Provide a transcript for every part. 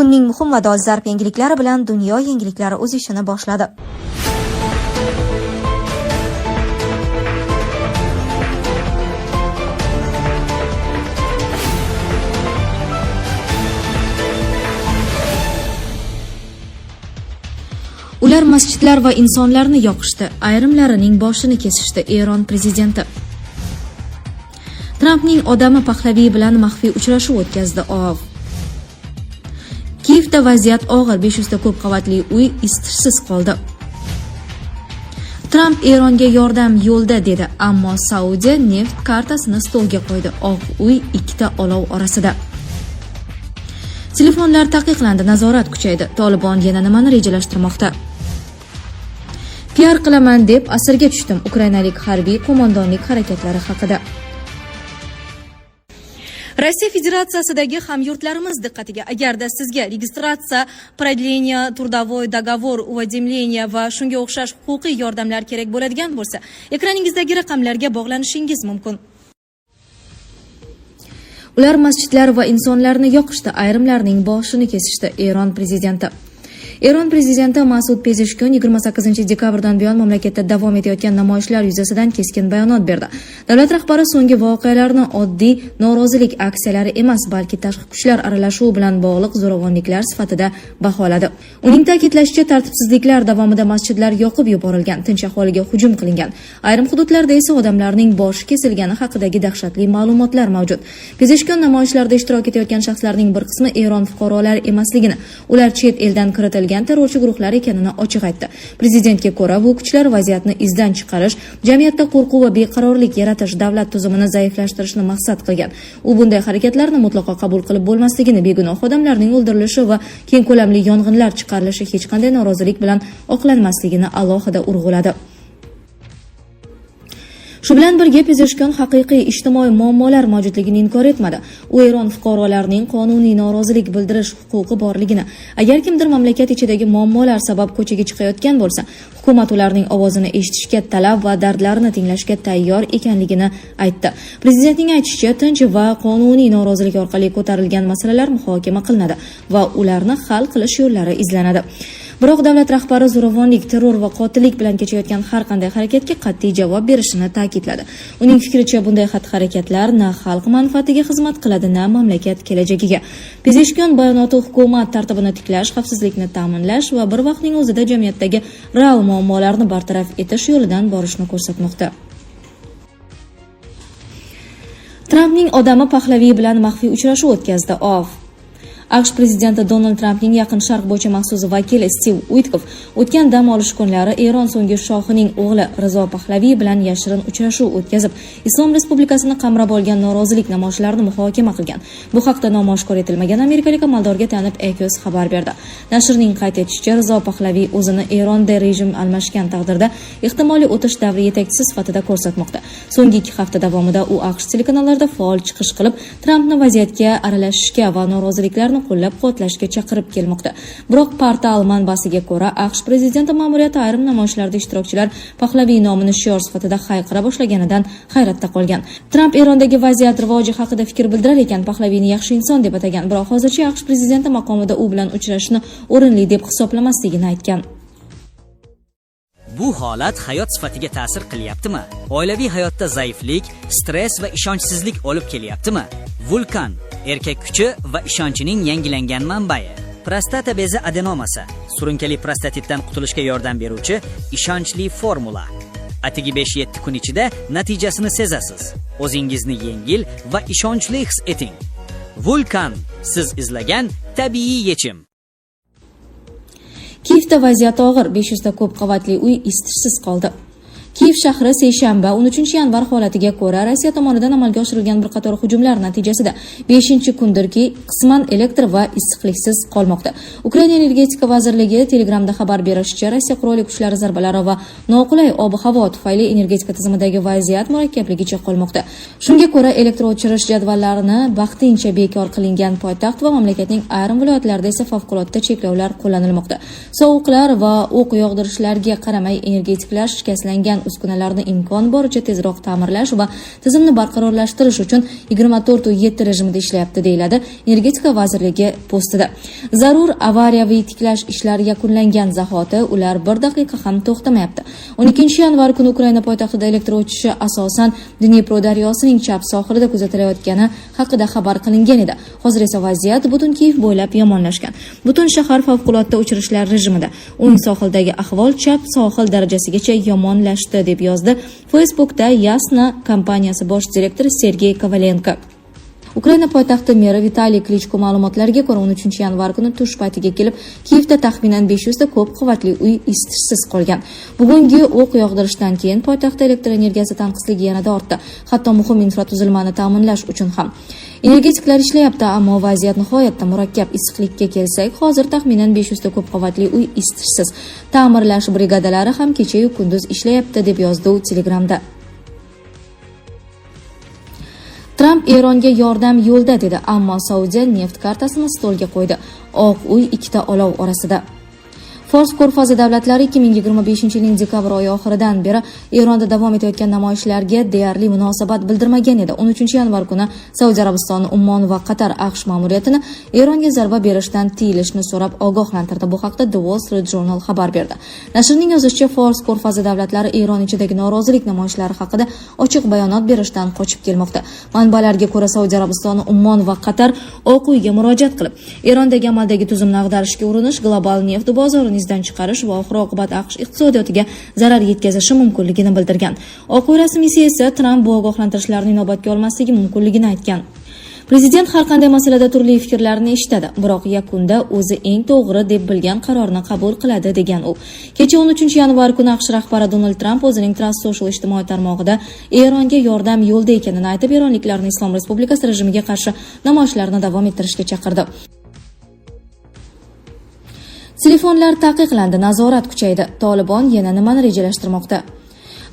Kunning muhim va dolzarb yangiliklari bilan dunyo yangiliklari o'z ishini boshladi. Ular masjidlar va insonlarni yoqishdi, ayrimlarining boshini kesishdi. Eron prezidenti Trampning odami Pahlaviy bilan maxfiy uchrashuv o'tkazdi. Kiyevda vaziyat og'ir, 500 ta ko'p qavatli uy isitishsiz qoldi. Tramp Eronga yordam yo'lda dedi, ammo Saudiya neft kartasini stolga qo'ydi. Oq uy 2 ta olov orasida. Telefonlar taqiqlandi, nazorat kuchaydi. Tolibon yana nimani rejalashtirmoqda? PR qilaman deb asirga tushdim. Ukrainalik harbiy qo'mondonlik harakatlari haqida. Rossiya Federatsiyasidagi hamyurtlarimiz diqqatiga, agarda sizga registratsiya, продление, трудовой договор, уведомление va shunga o'xshash huquqiy yordamlar kerak bo'ladigan bo'lsa, ekraningizdagi raqamlarga bog'lanishingiz mumkin. Ular masjidlar va insonlarni yoqishdi, ayrimlarning boshini kesishdi. Eron prezidenti Masud Pezeshkian 28 dekabrdan buyon mamlakatda davom etayotgan namoyishlar yuzasidan keskin bayonot berdi. Davlat rahbari so'nggi voqealarni oddiy norozilik aksiyalari emas, balki tashqi kuchlar aralashuvi bilan bog'liq zo'ravonliklar sifatida baholadi. Uning ta'kidlashicha, tartibsizliklar davomida masjidlar yoqib yuborilgan, tinch aholiga hujum qilingan. Ayrim hududlarda esa odamlarning boshi kesilgani haqidagi dahshatli ma'lumotlar mavjud. Pezeshkian namoyishlarda ishtirok etayotgan shaxslarning bir qismi Eron fuqarolari emasligini, ular chet eldan kiritilgan terrorchi guruhlar ekanini ochiq aytdi. Prezidentga ko'ra, bu kuchlar vaziyatni izdan chiqarish, jamiyatda qo'rquv va beqarorlik yaratish, davlat tuzumini zaiflashtirishni maqsad qilgan. U bunday harakatlarni mutlaqo qabul qilib bo'lmasligini, begunoh odamlarning o'ldirilishi va keng ko'lamli yong'inlar chiqarilishi hech qanday norozilik bilan oqlanmasligini alohida urg'uladi. Shu bilan birga Pezeshkian haqiqiy ijtimoiy muammolar mavjudligini inkor etmadi. U Eron fuqarolarining qonuniy norozilik bildirish huquqi borligini, agar kimdir mamlakat ichidagi muammolar sabab ko'chaga chiqayotgan bo'lsa, hukumat ularning ovozini eshitishga talab va dardlarini tinglashga tayyor ekanligini aytdi. Prezidentning aytishicha, tinch va qonuniy norozilik orqali ko'tarilgan masalalar muhokama qilinadi va ularni hal qilish yo'llari izlanadi. Biroq davlat rahbari zo'ravonlik, terror va qotillik bilan kechayotgan har qanday harakatga qat'iy javob berishini ta'kidladi. Uning fikricha, bunday xatti-harakatlar na xalq manfaatiga xizmat qiladi, na mamlakat kelajagiga. Pezeshkian bayonoti hukumat tartibini tiklash, xavfsizlikni ta'minlash va bir vaqtning o'zida jamiyatdagi real muammolarni bartaraf etish yo'lidan borishni ko'rsatmoqda. Trampning odami Pahlaviy bilan maxfiy uchrashuv o'tkazdi. AQSh prezidenti Donald Trampning Yaqin Sharq bo'yicha maxsus vakili Stiv Witkoff o'tgan dam olish kunlari Eron so'nggi shohining o'g'li Rizo Pahlaviy bilan yashirin uchrashuv o'tkazib, Islom Respublikasini qamrab olgan norozilik namoyishlarini muhokama qilgan. Bu haqda nom oshkor etilmagan amerikalik amaldorga tayanib Axios xabar berdi. Nashrning qayd etishicha, Rizo Pahlaviy o'zini Eronda rejim almashgan taqdirda ehtimoliy o'tish davri yetakchisi sifatida ko'rsatmoqda. So'nggi 2 hafta davomida u AQSh telekanallarida faol chiqish qilib, Trampni vaziyatga aralashishga va noroziliklarni qo'llab-quvvatlashga chaqirib kelmoqda. Biroq portal manbasiga ko'ra, AQSh prezidenti ma'muriyati ayrim namoyishlarda ishtirokchilar Pahlaviy nomini shior sifatida hayqira boshlaganidan hayratda qolgan. Tramp Erondagi vaziyat rivoji haqida fikr bildirar ekan, Pahlaviyni yaxshi inson deb atagan. Biroq hozircha AQSh prezidenti maqomida u bilan uchrashishni o'rinli deb hisoblamasligini aytgan. Bu holat hayot sifatiga ta'sir qilyaptimi? Oilaviy hayotda zaiflik, stress va ishonchsizlik olib kelyaptimi? Vulkan erkak kuchi va ishonchining yangilangan manbai. Prostata bezi adenomasi, surunkali prostatitdan qutulishga yordam beruvchi ishonchli formula. Atigi 5-7 kun ichida natijasini sezasiz. O'zingizni yengil va ishonchli his eting. Vulkan, siz izlagan tabiiy yechim. Kiyevda vaziyat og'ir, 500 ta ko'p qavatli uy isitishsiz qoldi. Kiyev shahri seshanba 13 yanvar holatiga ko'ra Rossiya tomonidan amalga oshirilgan bir qator hujumlar natijasida 5-kundirki qisman elektr va issiqliksiz qolmoqda. Ukraina energetika vazirligi Telegramda xabar berishicha, Rossiya qurolli kuchlari zarbalari va noqulay ob-havo tufayli energetika tizimidagi vaziyat murakkabligicha qolmoqda. Shunga ko'ra, elektr o'chirish jadvallarini vaqtincha bekor qilingan poytaxt va mamlakatning ayrim viloyatlarida esa favqulodda cheklovlar qo'llanilmoqda. Sovuqlar va o'q yog'dirishlarga qaramay energetiklar shikastlangan uskunalarni imkon boricha tezroq ta'mirlash va tizimni barqarorlashtirish uchun 24/7 rejimida ishlayapti, deyiladi Energetika vazirligi postida. Zarur avariyaviy tiklash ishlari yakunlangan zahoti ular 1 daqiqa ham to'xtamayapti. 12 yanvar kuni Ukraina poytaxtida elektr o'chishi asosan Dnipro daryosining chap sohilida kuzatilayotgani haqida xabar qilingan edi. Hozir esa vaziyat butun Kiyev bo'ylab yomonlashgan. Butun shahar favqulodda o'chirishlar rejimida. O'ng sohildagi ahvol chap sohil darajasigacha yomonlashdi, deb yozdi Facebookda Yasna kompaniyasi bosh direktori Sergey Kovalenko. Ukraina poytaxti meri Vitaliy Klichko ma'lumotlariga ko'ra 13 yanvar kuni tush paytiga kelib, Kiyevda taxminan 500 ta ko'p qavatli uy isitishsiz qolgan. Bugungi o'q yog'dirishdan keyin poytaxtda elektr energiyasi tanqisligi yanada ortdi, hatto muhim infratuzilmani ta'minlash uchun ham. Energetiklar ishlayapti, ammo vaziyat nihoyatda murakkab. Issiqlikka kelsak, hozir taxminan 500 ta ko'p qavatli uy isitishsiz. Ta'mirlash brigadalari ham kecha-yu kunduz ishlayapti, deb yozdi u Telegramda. Tramp Eronga yordam yo'lda dedi, ammo Saudiya neft kartasini stolga qo'ydi. Oq uy ikkita olov orasida. Fors ko'rfazi davlatlari 2025-yilning dekabr oyi oxiridan beri Eronda davom etayotgan namoyishlarga deyarli munosabat bildirmagan edi. 13 yanvar kuni Saudiya Arabistoni, Ummon va Qatar AQSh ma'muriyatini Eronga zarba berishdan tiyilishni so'rab ogohlantirdi. Bu haqda The Wall Street Journal xabar berdi. Nashrning yozishicha, Fors ko'rfazi davlatlari Eron ichidagi norozilik namoyishlari haqida ochiq bayonot berishdan qochib kelmoqda. Manbalarga ko'ra, Saudiya Arabistoni, Ummon va Qatar Oq uyga murojaat qilib, Erondagi amaldagi tuzumni ag'darishga urinish, global neft bozorini izdan chiqarish va oxir oqibat AQSh iqtisodiyotiga zarar yetkazishi mumkinligini bildirgan. Oq uy rasmiysi esa Tramp bu ogohlantirishlarni inobatga olmasligi mumkinligini aytgan. Prezident har qanday masalada turli fikrlarni eshitadi, biroq yakunda o'zi eng to'g'ri deb bilgan qarorni qabul qiladi, degan u. Kecha 13 yanvar kuni AQSh rahbari Donald Tramp o'zining Trust Social ijtimoiy tarmog'ida Eronga yordam yo'lda ekanini aytib, eronliklarni Islom Respublikasi rejimiga qarshi namoyishlarni davom ettirishga chaqirdi. Telefonlar taqiqlandi, nazorat kuchaydi. Tolibon yana nimani rejalashtirmoqda?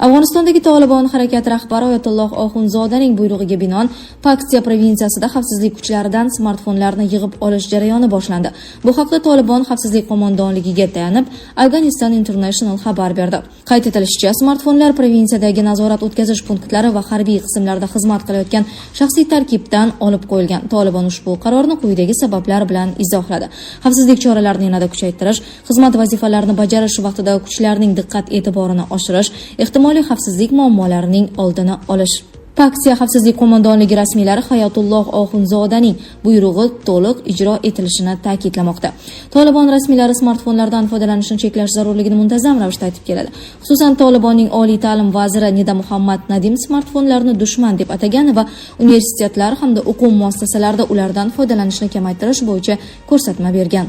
Afg'onistondagi Tolibon harakati rahbari Oyatulloh Oxunzodaning buyrug'iga binoan Paktiya provinsiyasida xavfsizlik kuchlaridan smartfonlarni yig'ib olish jarayoni boshlandi. Bu haqda Tolibon xavfsizlik qo'mondonligiga tayanib Afghanistan International xabar berdi. Qayd etilishicha, smartfonlar provinsiyadagi nazorat o'tkazish punktlari va harbiy qismlarda xizmat qilayotgan shaxsiy tarkibdan olib qo'yilgan. Tolibon ushbu qarorni quyidagi sabablar bilan izohladi. Xavfsizlik choralarini yanada kuchaytirish, xizmat vazifalarini bajarish vaqtida kuchlarning diqqat-e'tiborini oshirish, ehtimoliy xavfsizlik muammolarining oldini olish. Paktiya xavfsizlik qo'mondonligi rasmiylari Hayotulloh Oxunzodaning buyrug'i to'liq ijro etilishini ta'kidlamoqda. Tolibon rasmiylari smartfonlardan foydalanishni cheklash zarurligini muntazam ravishda aytib keladi. Xususan, Tolibonning oliy ta'lim vaziri Nida Muhammad Nadim smartfonlarni dushman deb atagan va universitetlar hamda o'quv muassasalarida ulardan foydalanishni kamaytirish bo'yicha ko'rsatma bergan.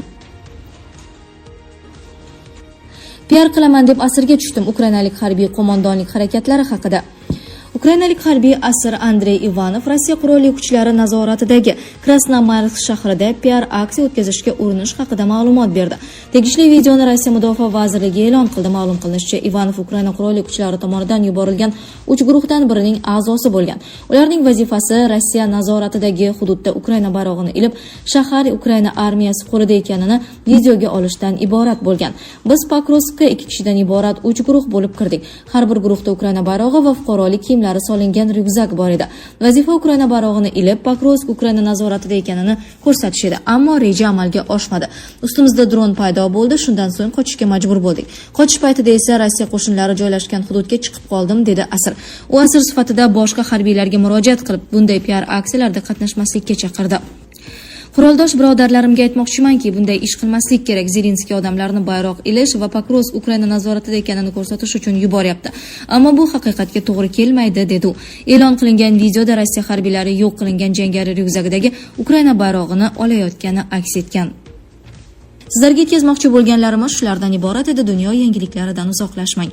PR qilaman deb asirga tushdim. Ukrainalik harbiy qo'mondonlik harakatlari haqida. Ukrainalik harbiy asir Andrey Ivanov Rossiya qurolli kuchlari nazoratidagi Krasnomarsk shahrida PR aksiya o'tkazishga urinish haqida ma'lumot berdi. Tegishli videoni Rossiya mudofaa vazirligi e'lon qildi. Ma'lum qilinishicha, Ivanov Ukraina qurolli kuchlari tomonidan yuborilgan 3 guruhdan birining a'zosi bo'lgan. Ularning vazifasi Rossiya nazoratidagi hududda Ukraina bayrog'ini ilib, shahar Ukraina armiyasi qo'lida ekanini videoga olishdan iborat bo'lgan. Biz Pokrovskka 2 kishidan iborat 3 guruh bo'lib kirdik. Har bir guruhda Ukraina bayrog'i va fuqarolik kiyimlari solingan ryukzak bor edi. Vazifa Ukraina bayrog'ini ilib, Pokrovsk Ukraina nazoratida ekanini ko'rsatish edi, ammo reja amalga oshmadi. Ustimizda dron paydo bo'ldi, shundan so'ng qochishga majbur bo'ldik. Qochish paytida esa Rossiya qo'shinlari joylashgan hududga chiqib qoldim, dedi asir. U asir sifatida boshqa harbiylarga murojaat qilib, bunday PR aksiyalarda qatnashmaslikka chaqirdi. Quroldosh birodarlarimga aytmoqchimanki, bunday ish qilmaslik kerak. Zelenskiy odamlarni bayroq ilish va Pokrovsk Ukraina nazoratida ekanini ko'rsatish uchun yuboryapti. Ammo bu haqiqatga to'g'ri kelmaydi, dedi u. E'lon qilingan videoda Rossiya harbiylari yo'q qilingan jangari ryukzagidagi Ukraina bayrog'ini olayotgani aks etgan. Sizlarga yetkazmoqchi bo'lganlarimiz shulardan iborat edi. Dunyo yangiliklaridan uzoqlashmang.